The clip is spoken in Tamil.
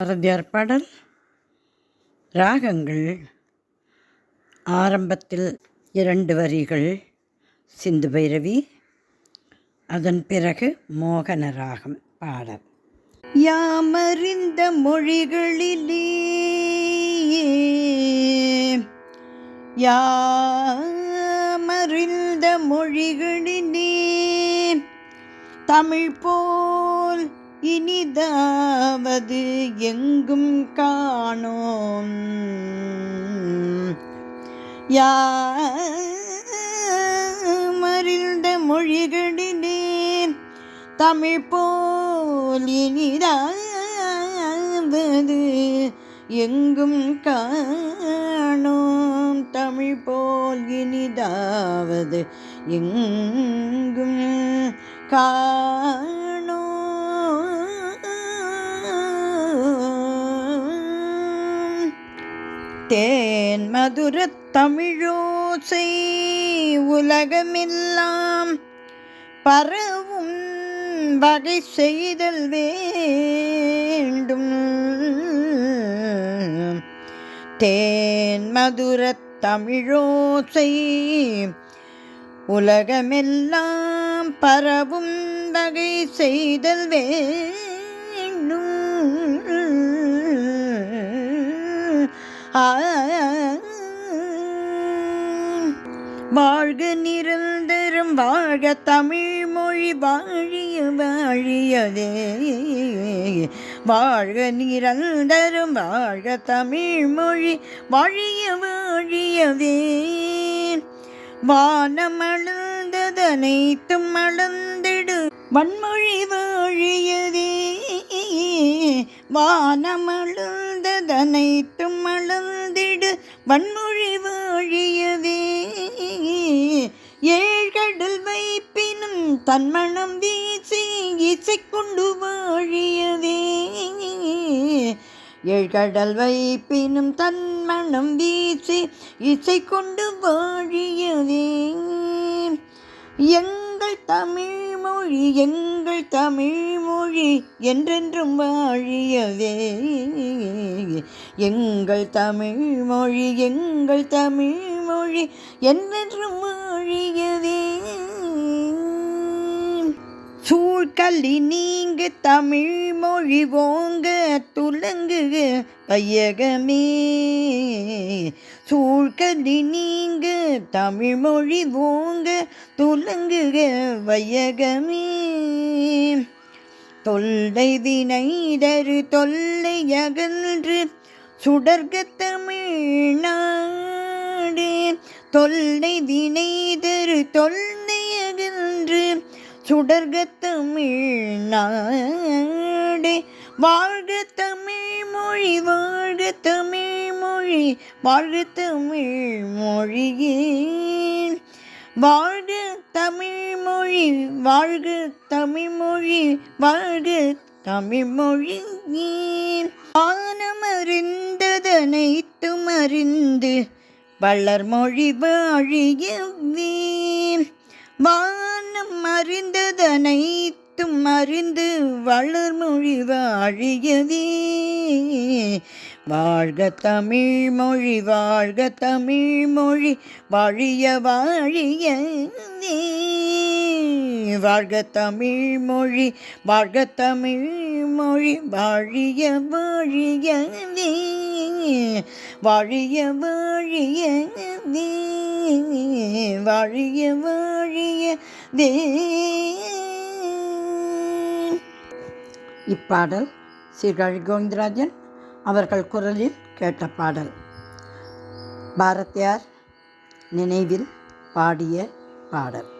பாரதியார் பாடல். ராகங்கள் ஆரம்பத்தில் 2 வரிகள் சிந்து பைரவி, அதன் பிறகு மோகன ராகம் பாடல். யாமறிந்த மொழிகளிலே யாமறிந்த மொழிகளிலே தமிழ் போல் இனிதாவது எங்கும் காணோம். யாமறிந்த மொழிகளிலே தமிழ் போல் இனிதாவது எங்கும் காணோம். தமிழ் போல் இனிதாவது எங்கும் காணோம். தேன் மதுரத் தமிழோசை உலகமெல்லாம் பரவும் வகை செய்தல் வேண்டும். தேன் மதுரத் தமிழோசை உலகமெல்லாம் பரவும் வகை செய்தல் வேண்டும். வாழ்க நிரந்தரம் வாழ்க தமிழ் மொழி வாழிய வாழியதே. வாழ்க நிரந்தரம் வாழ்க தமிழ் மொழி வாழிய வாழியதே. வானமளந்ததனைத்தும் அளந்திடு வன்மொழி வாழியதே. வானமளந்ததனைத்தும் அளந்திடு வன்மொழி வாழியதே. ஏழ்கடல் வைப்பினும் தன்மணம் வீசி இசை கொண்டு வாழியதே. ஏழ்கடல் வைப்பினும் தன்மணம் வீசி இசை கொண்டு வாழியதே. எங்கள் தமிழ் மொழி எங்கள் தமிழ் மொழி என்றென்றும் வாழியதே. எங்கள் தமிழ் மொழி எங்கள் தமிழ் மொழி என்றென்றும் வாழியதே. சூழ்கலி நீங்க தமிழ் மொழி ஓங்க துலங்குக வையகமே. சூழ்கலி நீங்க தமிழ் மொழி ஓங்க துலங்குக வையகமே. தொல்லை வினைதரு தொல்லை அகன்று சுடர்க தமிழ்நாடே. தொல்லை வினைதரு தொல்லை அகன்று சுடர்க தமிழ்நாடே. வாழ்க தமிழ் மொழி வாழ்க தமிழ் மொழி வாழ்க தமிழ் மொழியே. வாழ்க தமிழ் மொழி வாழ்க தமிழ் மொழி வாழ்க தமிழ் மொழியே. ஆனமறிந்ததனைத்தும் அறிந்து வளர்மொழி வாழியவே. வானம் அறிந்ததனைத்தும் அறிந்து வளர்மொழி வாழியவே. வாழ்க தமிழ் மொழி வாழ்க தமிழ் மொழி வாழிய வாழியவே. வாழ்க தமிழ் மொழி வாழ்க தமிழ் மொழி வாழிய வாழியவே. வாழிய வாழியவே வாழிய வாழியவே. இப்பாடல் சீர்காழி கோவிந்தராஜன் அவர்கள் குரலில் கேட்ட பாடல். பாரதியார் நினைவில் பாடிய பாடல்.